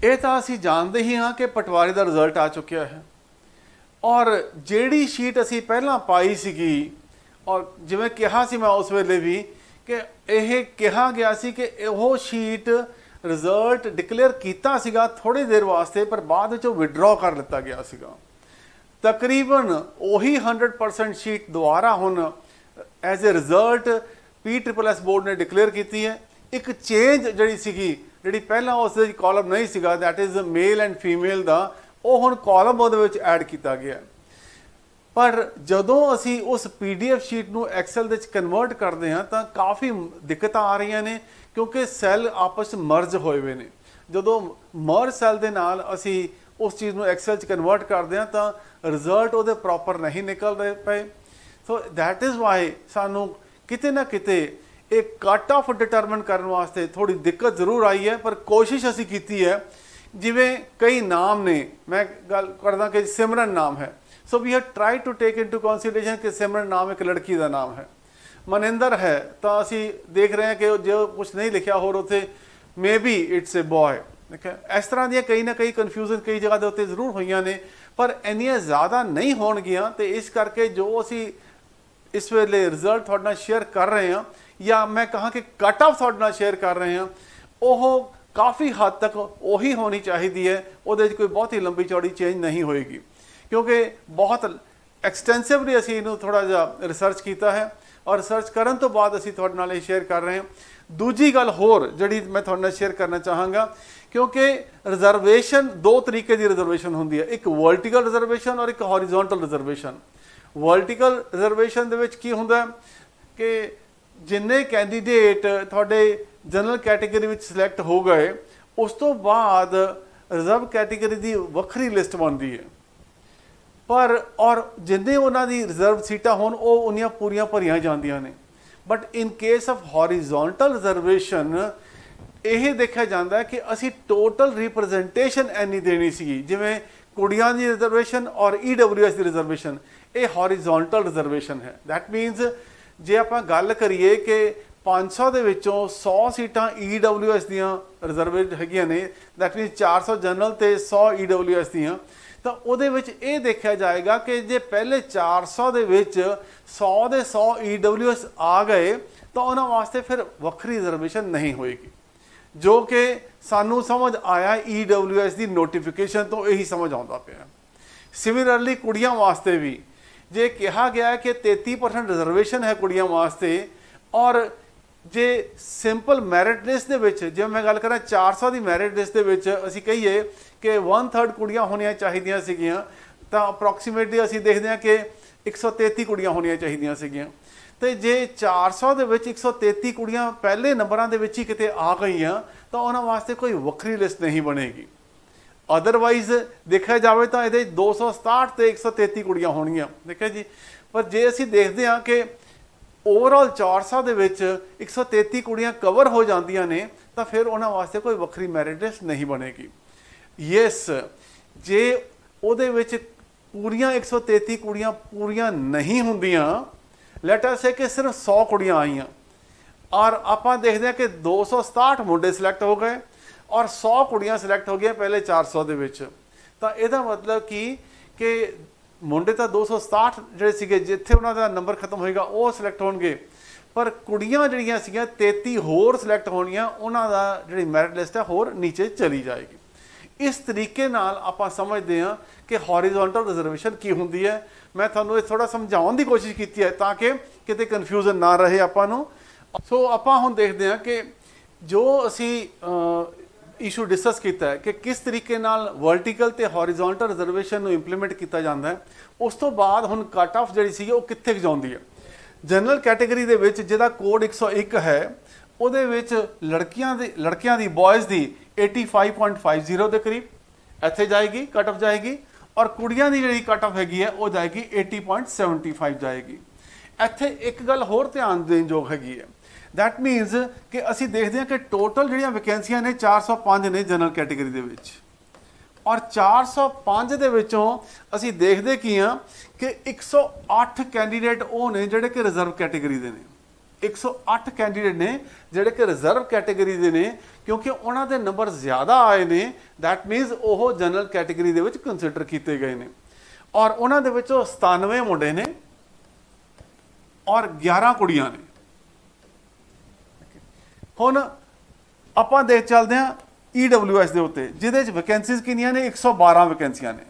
ਇਹ ਤਾਂ ਅਸੀਂ ਜਾਣਦੇ ਹੀ ਹਾਂ ਕਿ ਪਟਵਾਰੀ ਦਾ ਰਿਜ਼ਲਟ ਆ ਚੁੱਕਿਆ ਹੈ ਔਰ ਜਿਹੜੀ ਸ਼ੀਟ ਅਸੀਂ ਪਹਿਲਾਂ ਪਾਈ ਸੀਗੀ ਔਰ ਜਿਵੇਂ ਕਿਹਾ ਸੀ ਮੈਂ ਉਸ ਵੇਲੇ ਵੀ ਕਿ ਇਹ ਕਿਹਾ ਗਿਆ ਸੀ ਕਿ ਉਹ ਸ਼ੀਟ ਰਿਜ਼ਲਟ ਡਿਕਲੇਅਰ ਕੀਤਾ ਸੀਗਾ ਥੋੜੀ ਦੇਰ ਵਾਸਤੇ ਪਰ ਬਾਅਦ ਵਿੱਚ ਉਹ ਵਿਡਰਾ ਕਰ ਲਿੱਤਾ ਗਿਆ ਸੀਗਾ। ਤਕਰੀਬਨ ਉਹੀ 100% ਸ਼ੀਟ ਦੁਬਾਰਾ ਹੁਣ as a result PSSS board ਨੇ ਡਿਕਲੇਅਰ ਕੀਤੀ ਹੈ। ਇੱਕ ਚੇਂਜ ਜਿਹੜੀ ਸੀਗੀ ਜਿਹੜੀ ਪਹਿਲਾਂ ਉਸ ਦੇ ਕਾਲਮ ਨਹੀਂ ਸੀਗਾ that is male and female ਦਾ ਉਹ ਹੁਣ ਕਾਲਮ ਉਹਦੇ ਵਿੱਚ ਐਡ ਕੀਤਾ ਗਿਆ। ਪਰ ਜਦੋਂ ਅਸੀਂ ਉਸ PDF ਸ਼ੀਟ ਨੂੰ ਐਕਸਲ ਦੇ ਵਿੱਚ ਕਨਵਰਟ ਕਰਦੇ ਹਾਂ ਤਾਂ ਕਾਫੀ ਦਿੱਕਤਾਂ ਆ ਰਹੀਆਂ ਨੇ ਕਿਉਂਕਿ ਸੈੱਲ ਆਪਸ ਮਰਜ ਹੋਏ ਹੋਏ ਨੇ। ਜਦੋਂ ਮਰਜ ਸੈੱਲ ਦੇ ਨਾਲ ਅਸੀਂ ਉਸ ਚੀਜ਼ ਨੂੰ ਐਕਸਲ 'ਚ ਕਨਵਰਟ ਕਰਦੇ ਹਾਂ ਤਾਂ ਰਿਜ਼ਲਟ ਉਹਦੇ ਪ੍ਰੋਪਰ ਨਹੀਂ ਨਿਕਲ ਰਹੇ ਪਏ। ਸੋ ਦੈਟ ਇਜ਼ ਵਾਈ ਸਾਨੂੰ ਕਿਤੇ ਨਾ ਕਿਤੇ एक कट ऑफ डिटरमिन करने वास्ते थोड़ी दिक्कत जरूर आई है पर कोशिश असी की है। जिमें कई नाम ने मैं गल करदा कि सिमरन नाम है so we have try to take into consideration कि सिमरन नाम एक लड़की का नाम है। मनिंदर है तो असी देख रहे हैं कि जो कुछ नहीं लिखा हो उत्थे may be it's a boy. ठीक है इस तरह दी कई ना कई कन्फ्यूजन कई जगह के उत्ते जरूर हुई ने पर इन्नियां ज़्यादा नहीं होणगियां ते इस करके जो असी इस वेले रिजल्ट तुहाडे नाल शेयर कर रहे हैं या मैं कहा कि कट ऑफ तुहाडे नाल शेयर कर रहे हैं वो काफ़ी हद तक उही होनी चाहिए है। उहदे कोई बहुत ही लंबी चौड़ी चेंज नहीं होएगी क्योंकि बहुत एक्सटेंसिवली असी इनू थोड़ा जिहा रिसर्च किया है और रिसर्च करन तो बाद असी तुहाडे नाल शेयर कर रहे हैं। दूजी गल होर जिहड़ी मैं तुहाडे नाल शेयर करना चाहांगा क्योंकि रिजर्वेशन दो तरीके की रिजर्वेशन होंदी है एक वर्टिकल रिजर्वेशन और एक हॉरिजोंटल रिजर्वेशन। वर्टिकल रिजर्वेशन दे विच की हुंदा कि जिन्ने कैंडीडेट थोड़े जनरल कैटेगरी में सिलेक्ट हो गए उस तो बाद रिजर्व कैटेगरी की वक्री लिस्ट बनती है पर और जिन्ने उन्होंने रिजर्व सीटा होन वो उन्नियां पूरियां भरियां जांदियां ने। But in case of horizontal reservation यह देखा जाता है कि असी टोटल रिप्रजेंटेशन इन्नी देनी सी जिमें कुड़ियां की रिजर्वेशन और EWS की रिजर्वेशन ये हॉरिजोंटल रिजर्वेशन है। दैट मीनस जे आपां गल करिए कि 500 ਦੇ ਵਿੱਚੋਂ 100 सीटां EWS ਦੀਆਂ ਰਿਜ਼ਰਵੇਡ ਹੈਗੀਆਂ ਨੇ दैट मीनस 400 जनरल ਤੇ 100 EWS ਦੀਆਂ ਤਾਂ ਉਹਦੇ ਵਿੱਚ ਇਹ ਦੇਖਿਆ ਜਾਏਗਾ ਕਿ ਜੇ ਪਹਿਲੇ 400 ਦੇ ਵਿੱਚ 100 ਦੇ 100 EWS ਆ ਗਏ ਤਾਂ ਉਹਨਾਂ ਵਾਸਤੇ ਫਿਰ ਵੱਖਰੀ ਰਿਜ਼ਰਵੇਸ਼ਨ ਨਹੀਂ ਹੋਏਗੀ ਜੋ ਕਿ ਸਾਨੂੰ ਸਮਝ ਆਇਆ EWS ਦੀ ਨੋਟੀਫਿਕੇਸ਼ਨ ਤੋਂ ਇਹੀ ਸਮਝ ਆਉਂਦਾ ਪਿਆ। ਸਿਮਿਲਰਲੀ ਕੁੜੀਆਂ ਵਾਸਤੇ ਵੀ जे कहा गया है कि 33% रिजर्वेशन है कुड़ियां वास्ते और जे सिंपल मैरिट लिस्ट दे जे मैं गल करा 400 की मैरिट लिस्ट दे असी कहीए कि 1/3 कुड़ियां होनियां चाहिए सीगियां तो अप्रोक्सीमेटली असी देखते हैं कि 133 कुड़ियां होनियां चाहिए सीगियां तो जे 400 दे विच 133 कुड़ियां पहले नंबरां दे विच ही किते आ गईयां तो उन्हां वास्ते कोई वक्री लिस्ट नहीं बनेगी। अदरवाइज देखा जाए तो ये 267 तो 133 कुड़ियां होनियां ठीक है जी। पर जे असी देखते हैं कि ओवरऑल 400 दे विच 133 कुड़ियां कवर हो जांदियां ने तो फिर उन्हां वास्ते कोई वक्री मैरिट लिस्ट नहीं बनेगी। यस जे उहदे विच पूरियां 133 कुड़ियां पूरियां नहीं होंदियां लेट अस से कि सिर्फ 100 कुड़ियां आईयां और आपां देखते हैं कि 267 मुंडे सिलेक्ट हो गए और 100 कुड़ियां सिलेक्ट हो गई पहले 400 ਦੇ ਵਿੱਚ ਤਾਂ ਇਹਦਾ मतलब कि ਮੁੰਡੇ ਤਾਂ 267 ਜਿਹੜੇ ਸੀਗੇ ਜਿੱਥੇ ਉਹਨਾਂ ਦਾ ਨੰਬਰ ਖਤਮ ਹੋਏਗਾ ਉਹ ਸਿਲੈਕਟ ਹੋਣਗੇ ਪਰ ਕੁੜੀਆਂ ਜਿਹੜੀਆਂ ਸੀਗੀਆਂ 33 ਹੋਰ ਸਿਲੈਕਟ ਹੋਣੀਆਂ ਉਹਨਾਂ ਦਾ ਜਿਹੜੀ ਮੈਰਿਟ ਲਿਸਟ ਹੈ ਹੋਰ ਨੀਚੇ ਚਲੀ ਜਾਏਗੀ। ਇਸ ਤਰੀਕੇ ਨਾਲ ਆਪਾਂ ਸਮਝਦੇ ਹਾਂ ਕਿ ਹੌਰੀਜ਼ੋਂਟਲ ਰਿਜ਼ਰਵੇਸ਼ਨ ਕੀ ਹੁੰਦੀ ਹੈ। ਮੈਂ ਤੁਹਾਨੂੰ ਇਹ ਥੋੜਾ ਸਮਝਾਉਣ ਦੀ ਕੋਸ਼ਿਸ਼ ਕੀਤੀ ਹੈ ਤਾਂ ਕਿ ਕਿਤੇ ਕਨਫਿਊਜ਼ਨ ਨਾ ਰਹੇ ਆਪਾਂ ਨੂੰ। ਸੋ ਆਪਾਂ ਹੁਣ ਦੇਖਦੇ ਹਾਂ ਕਿ ਜੋ ਅਸੀਂ इशू डिस्कस किया है कि किस तरीके नाल वर्टिकल ते हॉरिजोंटल रिजर्वेशन नूं इंप्लीमेंट किया जाता है। उस तो बाद हुण कट ऑफ जिहड़ी सी वो कित्थे जाउंदी है। जनरल कैटेगरी दे विच जिहदा कोड 101 है उहदे विच लड़कियां दी बॉयज़ दी 85.50 के करीब इत्थे जाएगी कट ऑफ जाएगी और कुड़ियां दी जिहड़ी कट ऑफ हैगी है वो जाएगी 80.75 जाएगी। इत्थे एक गल होर ध्यान देण योग हैगी है दैट मीनस कि असी देखते हैं कि टोटल जिहड़ियां वैकेंसियां ने 405 ने जनरल कैटेगरी दे विच और 405 दे विचों असी देखते की हाँ कि 108 कैंडीडेट वो ने जिहड़े कि रिजर्व कैटेगरी दे ने 108 कैंडीडेट ने जिहड़े कि रिजर्व कैटेगरी दे ने क्योंकि उन्होंने नंबर ज़्यादा आए ने, दैट मीनस वो जनरल कैटेगरी दे विच कंसिडर किए गए हैं। और उन्होंने 97 मुंडे ने और 11 कुड़ियां ने। हुण आपां देख चलते हैं EWS के उत्ते, जिहदे वैकेंसीज कितनियां ने? 112 वैकेंसियां ने,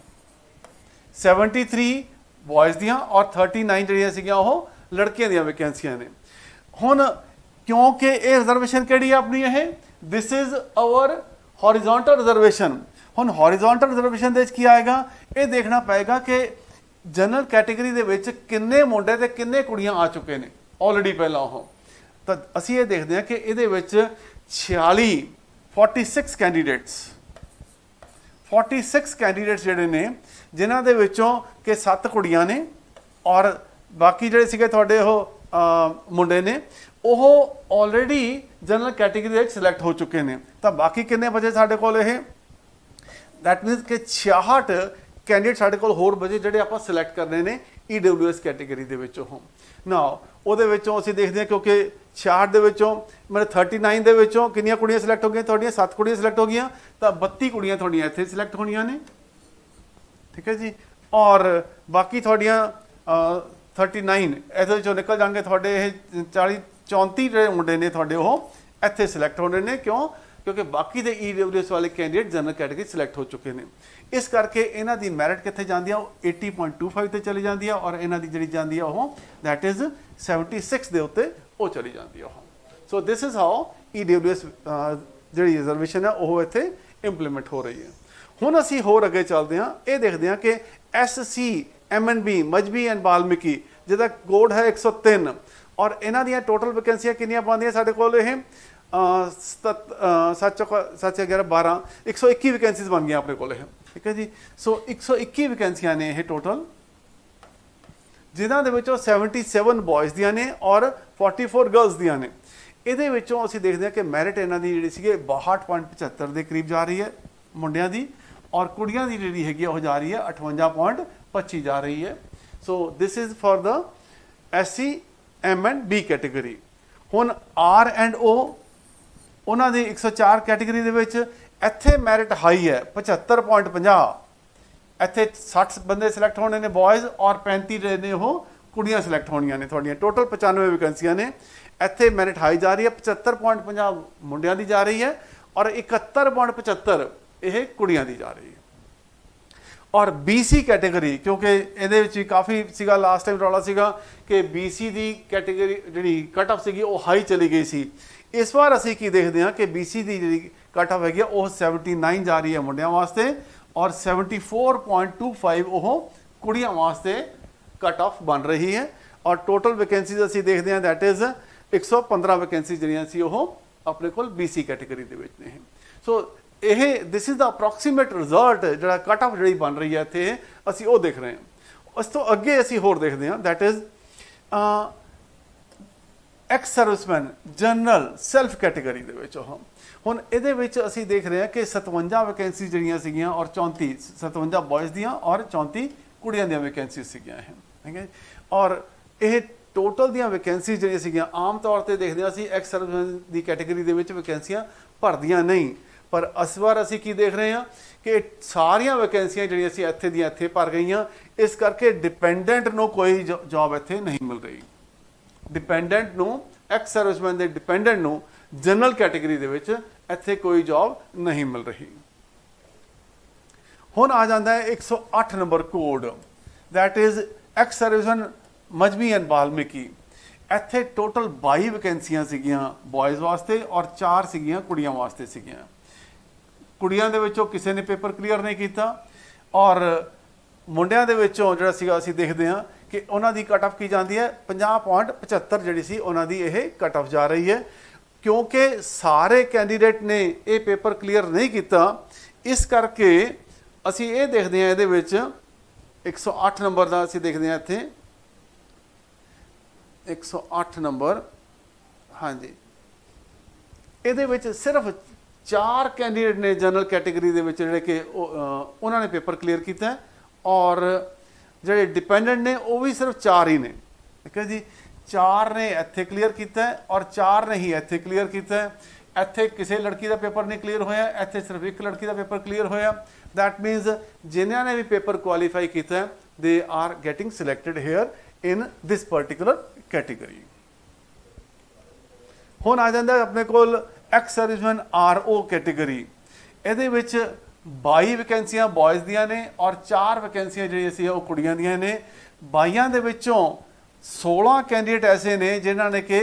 73 बॉयज़ दियां और 39 जिहड़ियां सीगियां ओह लड़कियां दियां वैकेंसियां ने। हुण क्योंकि ये रिजर्वेशन किहड़ी है अपनी? ये this is our horizontal reservation. हुण हॉरिजॉन्टल रिजर्वेशन दे की आएगा? ये देखना पएगा कि जनरल कैटेगरी दे विच किन्ने मुंडे ते किन्ने कुड़ियां आ चुके हैं ऑलरेडी पहला। ओह तो असीं ये देखते हैं कि इहदे विच 46 कैंडीडेट्स 46 कैंडीडेट्स जिहड़े ने, जिन्हां दे विचों कि 7 कुड़ियां ने और बाकी जिहड़े सीगे तुहाडे ओह मुंडे ने, ओह ऑलरेडी जनरल कैटेगरी दे विच सिलैक्ट हो चुके हैं। तो बाकी किन्ने बचे साडे कोल? ये दैट मीनस कि 66 कैंडीडेट साडे कोल होर बचे जिहड़े आपां सिलैक्ट करने ने EWS कैटेगरी दे विचों। ना ਉਹਦੇ ਵਿੱਚੋਂ ਅਸੀਂ ਦੇਖਦੇ ਹਾਂ क्योंकि 66 ਦੇ ਵਿੱਚੋਂ मतलब 39 ਦੇ ਵਿੱਚੋਂ ਕਿੰਨੀਆਂ ਕੁੜੀਆਂ ਸਿਲੈਕਟ ਹੋ ਗਈਆਂ? ਤੁਹਾਡੀਆਂ 7 ਕੁੜੀਆਂ ਸਿਲੈਕਟ ਹੋ ਗਈਆਂ, ਤਾਂ 32 ਕੁੜੀਆਂ ਤੁਹਾਡੀਆਂ ਇੱਥੇ ਸਿਲੈਕਟ ਹੋਣੀਆਂ ਨੇ। ਠੀਕ ਹੈ ਜੀ। ਔਰ ਬਾਕੀ ਤੁਹਾਡੀਆਂ 39 ਇਹਦੇ ਵਿੱਚੋਂ ਨਿਕਲ ਜਾਣਗੇ ਤੁਹਾਡੇ ਇਹ 34 ਜਿਹੜੇ ਮੁੰਡੇ ਨੇ ਤੁਹਾਡੇ ਉਹ ਇੱਥੇ ਸਿਲੈਕਟ ਹੋਣੇ ਨੇ। ਕਿਉਂ? क्योंकि बाकी दे EWS वाले कैंडीडेट जनरल कैटेगरी सिलैक्ट हो चुके हैं। इस करके इन्हां दी मैरिट कित्थे जांदी है? 80.25 ते चली जाती है और इन्हां दी जिहड़ी जांदी है वो दैट इज 76 दे उत्ते वो चली जाती है। So this is how EWS जिहड़ी रिजर्वेशन है वो इत्थे इंप्लीमेंट हो रही है। हुण असीं होर अगे चलते हैं, ये देखते हैं कि SC MNB मजहबी एंड बाल्मीकी जिहदा कोड है 103 और इन्हां दियां टोटल वैकेंसियां कितनियां पाउंदियां साडे कोल? ये 7 11 12 121 वैकेंसीज बन गई अपने को। ठीक है जी। सो 121 वैकेंसियां ने ये टोटल, जिन्हां दे विचों 77 बॉयज़ दियां ने और 44 गर्ल्स दियां ने। इहदे विचों असीं देखते हैं कि मैरिट इन्हां दी जिहड़ी सीगी 62.75 के करीब जा रही है मुंडियां दी, और कुड़ियां दी जिहड़ी हैगी ओह जा रही है 58.25 जा रही है। So this is for the SC M&B category. हुण R and O उन्हां दी 104 कैटेगरी दे विच इत्थे मैरिट हाई है 75.50। इत्थे 60 बंदे सिलैक्ट होने ने बॉयज़ और 35 जिहड़े ने ओह कुड़ियां सिलैक्ट होणियां ने। तुहाडीआं टोटल 95 वैकेंसियां ने। इत्थे मैरिट हाई जा रही है 75.50 मुंडियां दी जा रही है और 71.75 ये कुड़ियां दी जा रही है। और BC कैटेगरी, क्योंकि ये भी काफ़ी सीगा लास्ट टाइम रौला सीगा कि BC की कैटेगरी जी कट ऑफ सी हाई चली गई सी। इस बार असी की देखते हैं कि BC की जी कट ऑफ है वह 79 जा रही है मुंडियां वास्ते और 74.25 वो कुड़ियां वास्ते कट ऑफ बन रही है। और टोटल वैकेंसीज असी देखते हैं दैट इज़ 115 वैकेंसीज जिहड़ियां सी वो अपने कोल BC कैटेगरी दे विच ने। सो यह this is the approximate result जिहड़ा कट ऑफ जिहड़ी बन रही है इत्थे असी वो देख रहे हैं। उस तो अगे असी होर देखते हैं that is ex serviceman general self category दे विच। हुण इहदे विच असी देख रहे हैं कि 57 वैकेंसी जिहड़ियां सीगियां और 57 बॉयज़ दियां और 34 कुड़ियां दियां वैकेंसी सीगियां हैं। ठीक है। और यह टोटल दियां वैकेंसी जिहड़ियां सीगियां आम तौर पर देखते हैं असी एक्स सर्विसमैन की कैटेगरी दे विच वैकेंसियां भरदियां नहीं, पर इस बार असी की देख रहे हैं कि सारिया वैकेंसियां जिहड़ियां सी इत्थे दियां इत्थे भर गईयां। इस करके डिपेंडेंट नूं कोई जॉब इत्थे नहीं मिल रही। डिपेंडेंट नूं एक्स सर्विसमैन दे डिपेंडेंट नूं जनरल कैटेगरी दे विच इत्थे कोई जॉब नहीं मिल रही। हुण आ जाता है 108 number code that is ex serviceman मजहबी एंड बाल्मीकी। इत्थे टोटल 22 वैकेंसियां सीगियां बॉयज़ वास्ते और 4 सीगियां कुड़ियां वास्ते सीगियां। कुड़ियां दे विचों किसी ने पेपर क्लीयर नहीं किया और मुंडियां दे विचों जिहड़ा सीगा असीं देखदे हां कि उन्हां दी कट ऑफ की जाती है 50.75 जिहड़ी सी उन्हां दी यह कट ऑफ जा रही है। क्योंकि सारे कैंडीडेट ने ये पेपर क्लीयर नहीं किया, इस करके असीं ये देखते हैं ये 108 नंबर का असीं देखते हैं इत्थे 108 नंबर। हाँ जी, ये सिर्फ 4 कैंडीडेट ने जनरल कैटेगरी दे विच जिहड़े कि उन्होंने पेपर क्लीयर किया और जिहड़े डिपेंडेंट ने वो भी सिर्फ 4 ही ने। ठीक है जी, 4 ने इत्थे क्लीयर किया और 4 ने ही इत्थे क्लीयर किया। ਇੱਥੇ ਕਿਸੇ ਲੜਕੀ ਦਾ ਪੇਪਰ ਨਹੀਂ ਕਲੀਅਰ ਹੋਇਆ, ਇੱਥੇ ਸਿਰਫ ਇੱਕ ਲੜਕੀ ਦਾ ਪੇਪਰ ਕਲੀਅਰ ਹੋਇਆ। दैट मीन्स जिन्होंने ने भी पेपर क्वालीफाई किया they are getting selected here in this particular category. हुण आ जाता अपने कोल एक्स सर्विसमैन RO कैटेगरी। ये 22 वैकेंसियां बॉयज़ दियां ने और 4 वैकेंसियां जी सी कुड़ियां दियां ने। 22 दे विचों 16 कैंडीडेट ऐसे ने जिन्हों ने कि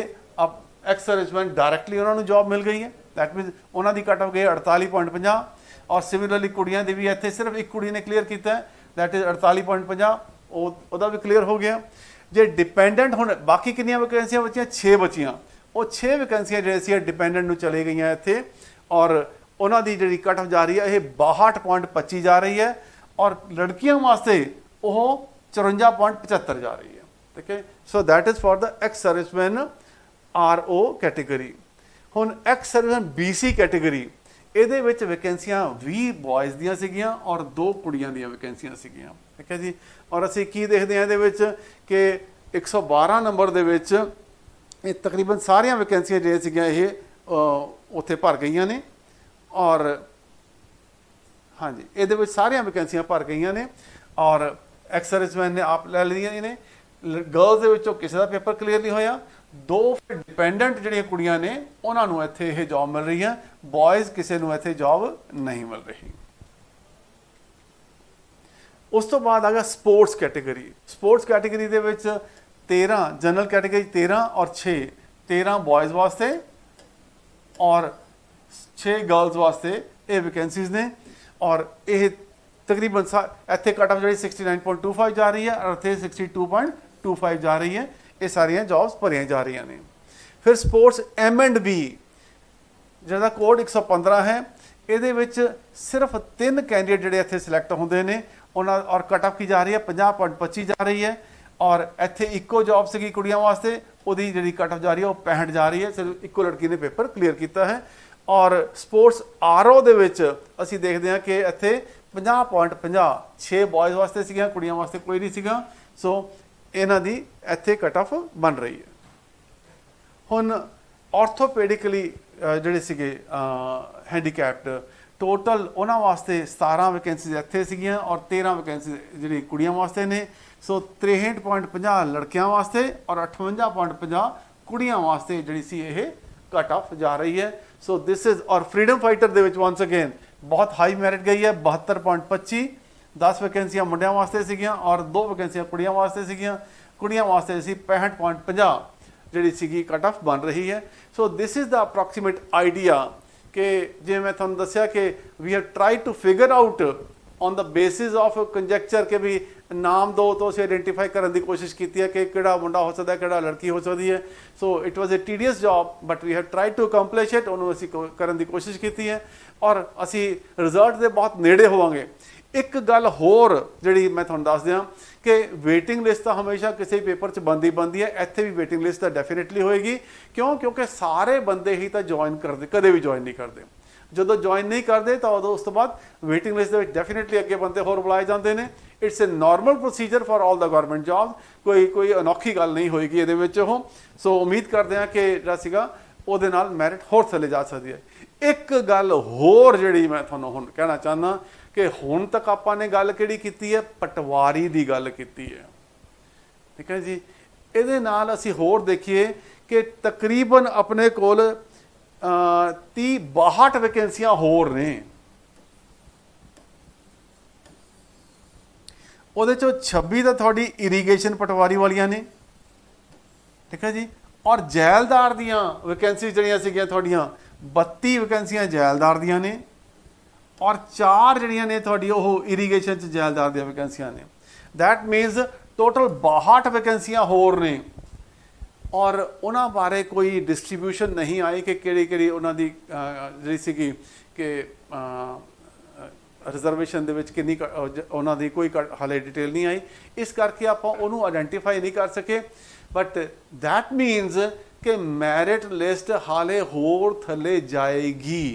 एक्स सर्विसमैन डायरैक्टली उन्होंने जॉब मिल गई है। दैट मीन्स उन्होंने कट ऑफ गई 48.50 और सिमिलरली कुड़ियां दी भी इत्थे सिर्फ एक कुड़ी ने क्लीयर किया दैट इज 48.50 ਉਹਦਾ भी क्लीयर हो गया। जे डिपेंडेंट हुण बाकी कितनी वैकेंसियां बचियां 6 बचियां वो 6 वैकेंसियां जो डिपेंडेंट नूं चले गई इत्थे और उन्हां दी जिहड़ी कट ऑफ जा रही है ये 62.25 जा रही है और लड़कियां वास्ते वो 54.75 जा रही है। ठीक है, so that is for the x serviceman RO category. हुण एक्स सर्विसमैन BC कैटेगरी ਇਹਦੇ ਵਿੱਚ ਵੈਕੈਂਸੀਆਂ 20 ਬॉयਜ਼ ਦੀਆਂ ਸੀਗੀਆਂ ਔਰ 2 ਕੁੜੀਆਂ ਦੀਆਂ ਵੈਕੈਂਸੀਆਂ ਸੀਗੀਆਂ। ਠੀਕ ਹੈ ਜੀ, ਔਰ ਅਸੀਂ ਕੀ ਦੇਖਦੇ ਹਾਂ ਇਹਦੇ ਵਿੱਚ ਕਿ 112 ਨੰਬਰ ਦੇ ਵਿੱਚ ਇਹ ਤਕਰੀਬਨ ਸਾਰੀਆਂ ਵੈਕੈਂਸੀਆਂ ਜਿਹੜੀਆਂ ਸੀਗੀਆਂ ਇਹ ਉੱਥੇ ਭਰ ਗਈਆਂ ਨੇ ਔਰ ਹਾਂਜੀ ਇਹਦੇ ਵਿੱਚ ਸਾਰੀਆਂ ਵੈਕੈਂਸੀਆਂ ਭਰ ਗਈਆਂ ਨੇ ਔਰ ਐਕਸ ਸਰਵਿਸਮੈਨ ਨੇ ਆਪ ਲੈ ਲਈਆਂ ਨੇ। ਗਰਲਸ ਦੇ ਵਿੱਚੋਂ ਕਿਸੇ ਦਾ ਪੇਪਰ ਕਲੀਅਰ ਨਹੀਂ ਹੋਇਆ। 2 डिपेंडेंट ਜਿਹੜੀਆਂ ਕੁੜੀਆਂ ਨੇ ਉਹਨਾਂ ਨੂੰ ਇੱਥੇ ਇਹ ਜੌਬ ਮਿਲ ਰਹੀ ਹੈ, ਬॉयਜ਼ ਕਿਸੇ ਨੂੰ ਇੱਥੇ ਜੌਬ ਨਹੀਂ ਮਿਲ ਰਹੀ। ਉਸ ਤੋਂ ਬਾਅਦ ਆ ਗਿਆ ਸਪੋਰਟਸ ਕੈਟੇਗਰੀ। ਸਪੋਰਟਸ ਕੈਟੇਗਰੀ ਦੇ ਵਿੱਚ 13 ਜਨਰਲ ਕੈਟੇਗਰੀ 13 ਔਰ 13 ਬॉयਜ਼ ਵਾਸਤੇ ਔਰ 6 ਗਰਲਸ ਵਾਸਤੇ ਇਹ ਵੈਕੈਂਸੀਜ਼ ਨੇ ਔਰ ਇਹ ਤਕਰੀਬਨ ਇੱਥੇ ਕਟ ਆਫ ਜਿਹੜੀ 69.25 ਜਾ ਰਹੀ ਹੈ ਔਰ ਇੱਥੇ 62.25 ਜਾ ਰਹੀ ਹੈ। ये सारिया जॉब्स भरिया जा रही ने। फिर स्पोर्ट्स M&B जिहदा कोड 115 है, ये सिर्फ 3 कैंडीडेट जिहड़े इत्थे सिलेक्ट होंदे ने उन्हां और कट ऑफ की जा रही है 50.25 जा रही है और इत्थे इक्को जॉब सी कुड़ियां वास्ते उहदी जिहड़ी कट ऑफ जा रही है वो 65 जा रही है। सिर्फ इक्को लड़की ने पेपर क्लीयर किया है। और स्पोर्ट्स RO दे विच असीं देखदे हां कि इत्थे 50.50 6 बॉयज़ वास्ते सीगियां, कुड़ियां वास्ते कोई नहीं सीगा। सो इन्हां दी इत्थे कट ऑफ बन रही है। हुण ऑर्थोपैडिकली जिहड़े सीगे हैंडीकैप्ड टोटल उन्हां वास्ते 17 वैकेंसीज इत्थे सीगियां और 13 वैकेंसी जिहड़ी कुड़ियां वास्ते ने। सो 63.50 लड़कियां वास्ते और 58.50 कुड़ियां वास्ते जिहड़ी सी इह कट ऑफ जा रही है। सो दिस इज और फ्रीडम फाइटर दे विच वंस अगेन बहुत हाई मैरिट गई है 72.25। 10 वैकेंसियां मुंडियां वास्ते सीगियां और 2 वैकेंसियां कुड़ियां वास्ते सीगियां। कुड़ियां वास्ते सी 65.50 जिहड़ी सीगी कट ऑफ बन रही है। So this is the approximate idea कि जे मैं तुहानूं दस्सिया कि we have try to figure out on the basis of conjecture कि भी नाम दो तो असीं आइडेंटिफाई करने की कोशिश की है कि किहड़ा मुंडा हो सकता है किहड़ा लड़की हो सकती है। So it was a tedious job but we have try to accomplish it. उन्होंने असीं करने की कोशिश की है और असीं रिजल्ट के बहुत नेड़े होवांगे। एक गल होर जिहड़ी मैं तुहानूं दस दियां कि वेटिंग लिस्ट तो हमेशा किसी पेपर च बनती है, इत्थे भी वेटिंग लिस्ट तो डेफिनेटली होएगी। क्यों? क्योंकि सारे बंदे ही तो ज्वाइन करते, कदे भी ज्वाइन नहीं करते। जो ज्वाइन नहीं करते तो उस तो बाद वेटिंग लिस्ट डेफिनेटली अगे बंदे होर बुलाए जाते हैं। It's a normal procedure for all the government job, कोई अनोखी गल नहीं होएगी ये दे। सो उम्मीद करते हैं कि जिहड़ा सीगा उहदे नाल मैरिट होर थले जा सकती है। एक गल होर जिहड़ी मैं तुहानूं हुण कहना चाहना कि हुण तक आपने गल किहड़ी कीती है, पटवारी की गल कीती है। ठीक है जी, इहदे नाल असीं होर देखिए कि तकरीबन अपने कोल 30-62 वैकेंसियां होर ने। उहदे चों 26 तो थोड़ी इरीगेशन पटवारी वालियां ने। ठीक है जी, और जैलदार दियां वैकेंसी जिहड़ियां सीगियां थोड़ियां 32 वैकेंसियां जैलदार दियां ने और 4 जिहड़ियां ने थोड़ी ओह इरीगेशन च जैलदार दियां वैकेंसियां ने। दैट मीनस टोटल 62 वैकेंसियां होर ने और उन्हां बारे कोई डिस्ट्रीब्यूशन नहीं आई कि किहड़ी उन्हां दी जिहड़ी सीगी कि रिजर्वेशन दे विच किन्नी उन्हां दी कोई हाले डिटेल नहीं आई। इस करके आपां उहनूं आइडेंटिफाई नहीं कर सके। बट दैट मीनस कि मैरिट लिस्ट हाले होर थले जाएगी।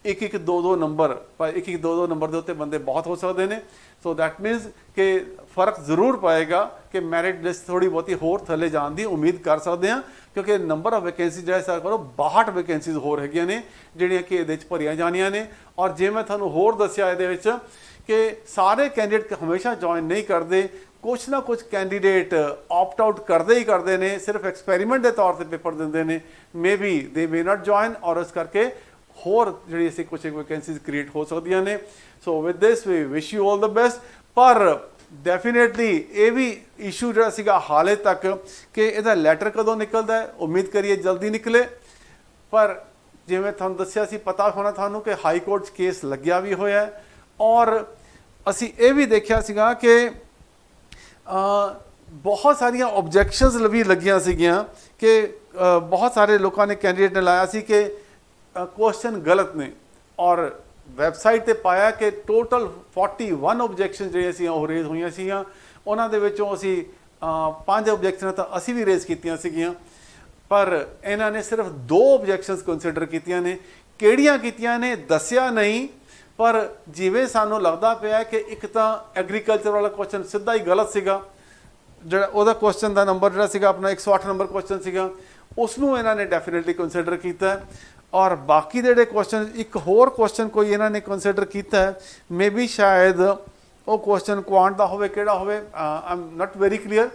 एक 2-2 नंबर पर 1-2 नंबर के उत्ते बंदे बहुत हो सकते हैं। सो दैट मीनस कि फर्क जरूर पाएगा कि मैरिट लिस्ट थोड़ी बहुती होर थले जाने की उम्मीद कर सकते हैं। क्योंकि नंबर ऑफ वैकेंसी जो है करो 62 वैकेंसीज होर हैगियां ने ਜਿਹੜੀਆਂ कि ये भरिया जानियां ने। और जे मैं थानू होर दस्सिया ये कि सारे कैंਡੀडेट हमेशा ज्वाइन नहीं करते, कुछ ना कुछ कैंਡੀडेट ऑप्ट आउट करते ही करते हैं, सिर्फ एक्सपैरीमेंट के तौर पर पेपर देंगे ने, may be they may not join और इस करके होर जी असी कुछ वैकेंसीज क्रिएट हो सकती ने। So with this we wish you all the best. पर डेफिनेटली ये भी इशू जो हाले तक कि यदा लैटर कदों निकलता है, उम्मीद करिए जल्दी निकले। पर जिवें तुहानूं दस्सिया सी, पता होना थानू कि हाई कोर्ट केस लग्या भी होया है और असी ये भी देखा सीगा कि बहुत सारिया ऑब्जैक्शनस भी लगियां सीगियां कि बहुत सारे लोगों ने कैंਡੀडेट ने लाया सी कि क्वेश्चन गलत ने और वैबसाइट पर पाया कि टोटल 41 ऑब्जैक्शन जो रेज हुई सी, उन्होंने असी 5 ऑब्जैक्शन तो असी भी रेज कीतियां, पर इन्होंने सिर्फ 2 ऑब्जैक्शनस कंसीडर कीतियां ने। किहड़ियां कीतियां ने दस्सिया नहीं, पर जिवें सानू लगदा पिया कि एक तो एग्रीकल्चर वाला क्वेश्चन सीधा ही गलत सीगा, जिहड़ा उहदा क्वेश्चन का नंबर जिहड़ा सीगा अपना 108 नंबर क्वेश्चन सीगा, उसनूं इन्होंने डेफिनेटली कंसीडर किया। और बाकी जिहड़े क्वेश्चन, एक होर क्वेश्चन कोई इन्होंने कंसीडर किया है, मे बी शायद वो क्वेश्चन क्वांट का होवे, किहड़ा होवे, I am not very clear,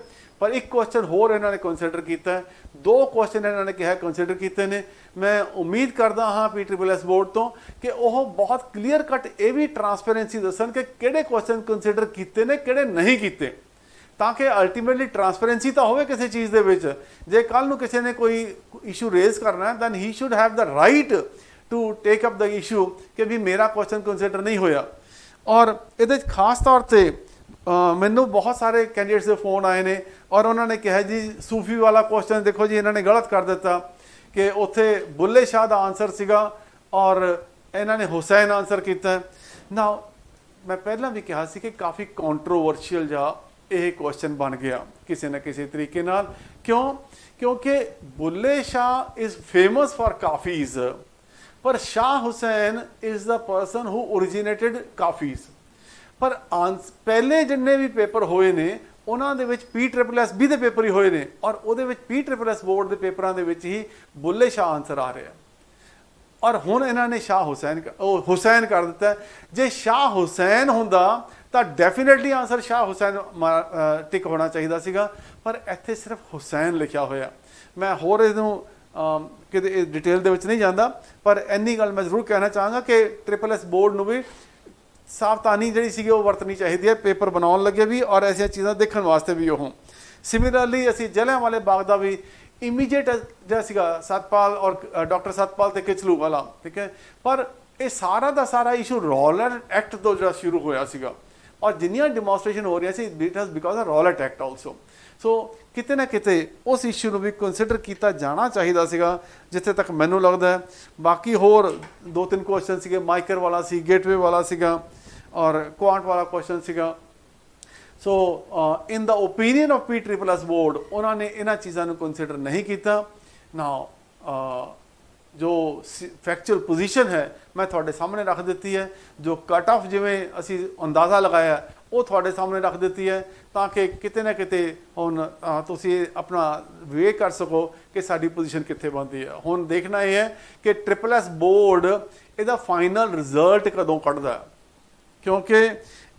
पर एक क्वेश्चन होर इन्होंने कंसीडर किया है। 2 क्वेश्चन इन्होंने कहा कंसीडर किए हैं। मैं उम्मीद करता हाँ PSSS बोर्ड तो कि वह बहुत क्लीयर कट ये भी ट्रांसपेरेंसी दसन कि किहड़े क्वेश्चन कंसीडर किए ने, किहड़े नहीं किए, ताकि अल्टीमेटली ट्रांसपेरेंसी तो होवे किसी चीज़ दे विच। जे कल नूं किसी ने कोई इशू रेज करना है then he should have the right to take up the issue कि भी मेरा क्वेश्चन कंसीडर नहीं होया। और ये खास तौर पर मैनू बहुत सारे कैंਡੀडेट्स के फोन आए ने और उन्होंने कहा जी सूफी वाला क्वेश्चन देखो जी इन्होंने गलत कर दिता कि उत्थे बुल्ले शाह का आंसर सीगा और इन्होंने हुसैन आंसर किया ना। मैं पहला भी कहा सी कि काफ़ी कॉन्ट्रोवर्शियल जा ये क्वेश्चन बन गया किसी न किसी तरीके नाल। क्यों? क्योंकि Bulleh Shah is famous for kafis, पर Shah Hussain is the person who originated kafis. पर पहले जिन्ने भी पेपर होए ने उन्होंने PSSS भी दे पेपर ही होए ने और वो PSSS बोर्ड के पेपरों के ही बुल्ले शाह आंसर आ रहा है। और हुण इन्होंने शाह हुसैन कर दिता है। जे शाह हुसैन हुंदा तो डेफिनेटली आंसर शाह हुसैन टिक होना चाहिए सीगा, पर इत्थे सिर्फ हुसैन लिखा होया। मैं होर इहनूं कि डिटेल दे विच नहीं जांदा, पर इन्नी गल मैं जरूर कहना चाहांगा कि SSS बोर्ड नूं भी सावधानी जी सी वरतनी चाहिए है पेपर बनाने लगे भी और ऐसा चीज़ा देखने वास्ते भी हो। सिमिलरली असी जलियांवाले बाग का भी इमीजिएट जैसा सतपाल और डॉक्टर सतपाल ते किचलू वाला, ठीक है, पर यह सारा का सारा इशू रॉलेट एक्ट तो जो शुरू होया सीगा और जिन्नियां डिमोनस्ट्रेशन हो रही सी it has because of Rowlatt Act also. So किते ना किते उस इशू को भी कंसीडर किया जाना चाहिए सीगा जिथे तक मैनू लगता है। बाकी होर 2-3 क्वेश्चन सीगे, माइकर वाला सी, गेटवे वाला सीगा और क्वांट वाला क्वेश्चन सीगा। So in the opinion of PSSS board उन्होंने इन्ह चीज़ों को कंसीडर नहीं किया ना। जो फैक्चुअल पोजीशन है मैं थोड़े सामने रख दी है, जो कट ऑफ जिमें असी अंदाज़ा लगाया वो थोड़े सामने रख दी है ताकि किते ना किते हुण तुसी अपना वे कर सको कि साडी पोजीशन कित्थे बनती है। हुण देखना यह है कि SSS बोर्ड इहदा फाइनल रिजल्ट कदों कढदा है, क्योंकि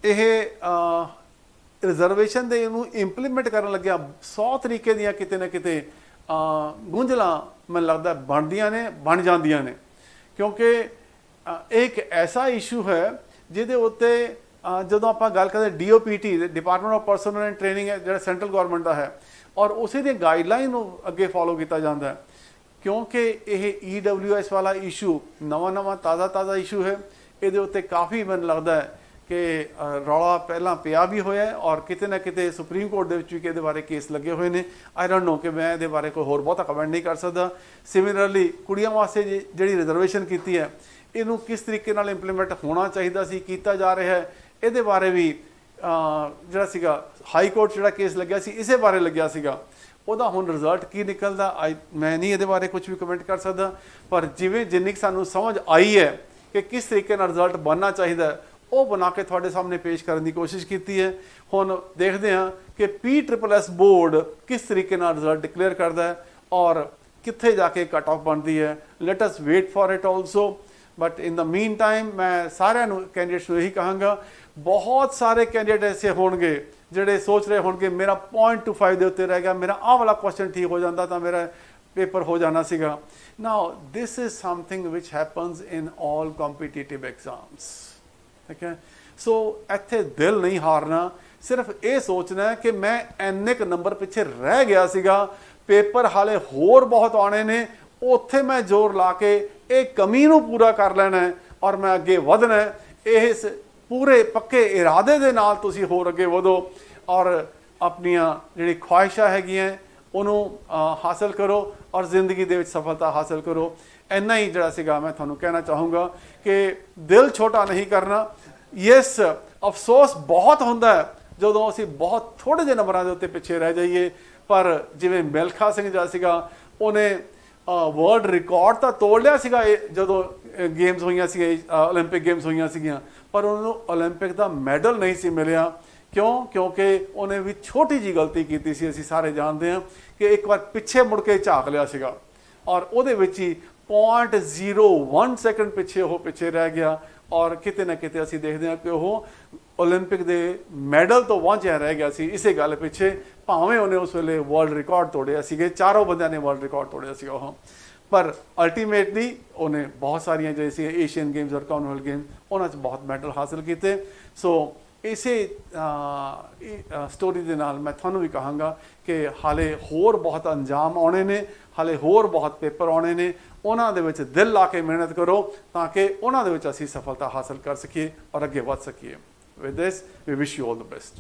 यह रिजर्वेशन दे इनू इंप्लीमेंट करन लग्या 100 तरीके दियां किते ना किते गुंझलां मैं लगता बनदियां ने, बन जांदियां ने। क्योंकि एक ऐसा इशू है जिहदे उत्ते जदों आपां गल करदे DOPT department of personal and training है जिहड़ा सेंट्रल गौरमेंट का है और उसी दी गाइडलाइन अगे फॉलो किया जाता है। क्योंकि यह EWS वाला इशू नवा ताज़ा इशू है, ये उत्ते काफ़ी मैनूं लगता है कि रौला पहला पिया भी होया है और किते ना किते सुप्रीम कोर्ट के भी बारे केस लगे हुए हैं। आई डोंट नो कि मैं ये बारे कोई होर बहुता कमेंट नहीं कर सकता। सिमिलरली कुड़ियां वास्ते जिहड़ी रिजर्वेशन की है इनू किस तरीके नाल इंप्लीमेंट होना चाहिए सी, किया जा रहा है, ये बारे भी जिहड़ा सीगा हाई कोर्ट जिहड़ा केस लग्या सी इसे बारे लग्या सीगा, ਉਹਦਾ ਹੁਣ रिजल्ट की निकलता मैं नहीं ये बारे कुछ भी कमेंट कर सकता। पर जिवें जिन्नी सानू समझ आई है कि किस तरीके रिजल्ट बनना चाहिए वो बना के थोड़े सामने पेश करने की कोशिश की है। हुण देखते हैं कि PSSS बोर्ड किस तरीके रिजल्ट डिक्लेयर करता है और कित्थे जाके कट ऑफ बनती है। Let us wait for it also. But in the meantime मैं सारे कैंडिडेट्स ਨੂੰ ਇਹੀ ਕਹਾਂਗਾ, बहुत सारे कैंडिडेट ऐसे होणगे ਜਿਹੜੇ सोच रहे होणगे मेरा 0.25 ਦੇ ਉੱਤੇ ਰਹਿ ਗਿਆ, ਮੇਰਾ ਆਹ ਵਾਲਾ ਕੁਐਸਚਨ ਠੀਕ ਹੋ ਜਾਂਦਾ ਤਾਂ ਮੇਰਾ पेपर हो जाना सीगा। Now this is something which happens in all competitive exams, ठीक है। सो ਇੱਥੇ दिल नहीं हारना, सिर्फ ਇਹ सोचना है कि मैं ਇੰਨੇ ਕੁ ਨੰਬਰ ਪਿੱਛੇ ਰਹਿ ਗਿਆ ਸੀਗਾ, पेपर हाले होर बहुत आने ने, ਉੱਥੇ मैं जोर ला के एक कमी ਨੂੰ पूरा कर लेना है और मैं अगे ਵਧਣਾ है। इस पूरे पक्के इरादे ਦੇ ਨਾਲ ਤੁਸੀਂ ਹੋਰ ਅੱਗੇ ਵਧੋ और ਆਪਣੀਆਂ ਜਿਹੜੀ ख्वाहिशां ਹੈਗੀਆਂ ਉਹਨੂੰ हासिल करो और जिंदगी ਦੇ ਵਿੱਚ सफलता हासिल करो। ਇੰਨਾ ਹੀ ਜਿਹੜਾ ਸੀਗਾ मैं ਤੁਹਾਨੂੰ ਕਹਿਣਾ ਚਾਹੂੰਗਾ कि दिल छोटा नहीं करना। यस अफसोस बहुत ਹੁੰਦਾ ਹੈ ਜਦੋਂ ਅਸੀਂ ਬਹੁਤ ਥੋੜੇ ਜਿਹੇ ਨੰਬਰਾਂ ਦੇ ਉੱਤੇ ਪਿੱਛੇ ਰਹਿ ਜਾਈਏ, ਪਰ ਜਿਵੇਂ ਮਿਲਖਾ ਸਿੰਘ ਜਿਹੜਾ ਸੀਗਾ ਉਹਨੇ ਵਰਲਡ ਰਿਕਾਰਡ ਤਾਂ ਤੋੜ ਲਿਆ ਸੀਗਾ ਜਦੋਂ ਗੇਮਸ ਹੋਈਆਂ ਸੀ, 올림픽 ਗੇਮਸ ਹੋਈਆਂ ਸੀਗੀਆਂ, ਪਰ ਉਹਨੂੰ 올림픽 ਦਾ ਮੈਡਲ ਨਹੀਂ ਸੀ ਮਿਲਿਆ। क्यों? क्योंकि उन्हें भी छोटी जी गलती की थी, असी सारे जानते हैं कि एक बार पिछे मुड़ के झाक लिया सीगा और उहदे विच ही 0.01 सैकेंड पिछे रह गया और किते ना किते असी देखते हैं कि वह 올림픽 दे मैडल तो वांझिया रह गया सी इसे गल पिछे, भावें उन्हें उस वेले वर्ल्ड रिकॉर्ड तोड़िया सीगे, चारों बंदियां ने वर्ल्ड रिकॉर्ड तोड़िया सीगा वह, पर अल्टीमेटली उन्हें बहुत सारिया जो सी एशियन गेम्स और कॉमनवेल्थ गेम्स उन्होंने बहुत मैडल हासिल किए। सो इसे स्टोरी के नाल मैं थानू भी कहांगा कि हाले होर बहुत अंजाम आने ने, हाले होर बहुत पेपर आने ने, उन्हां दे विच दिल ला के मेहनत करो ताकि उन्हां दे विच असीं सफलता हासिल कर सकीए और अगे वध सकीए। With this we wish you all the best.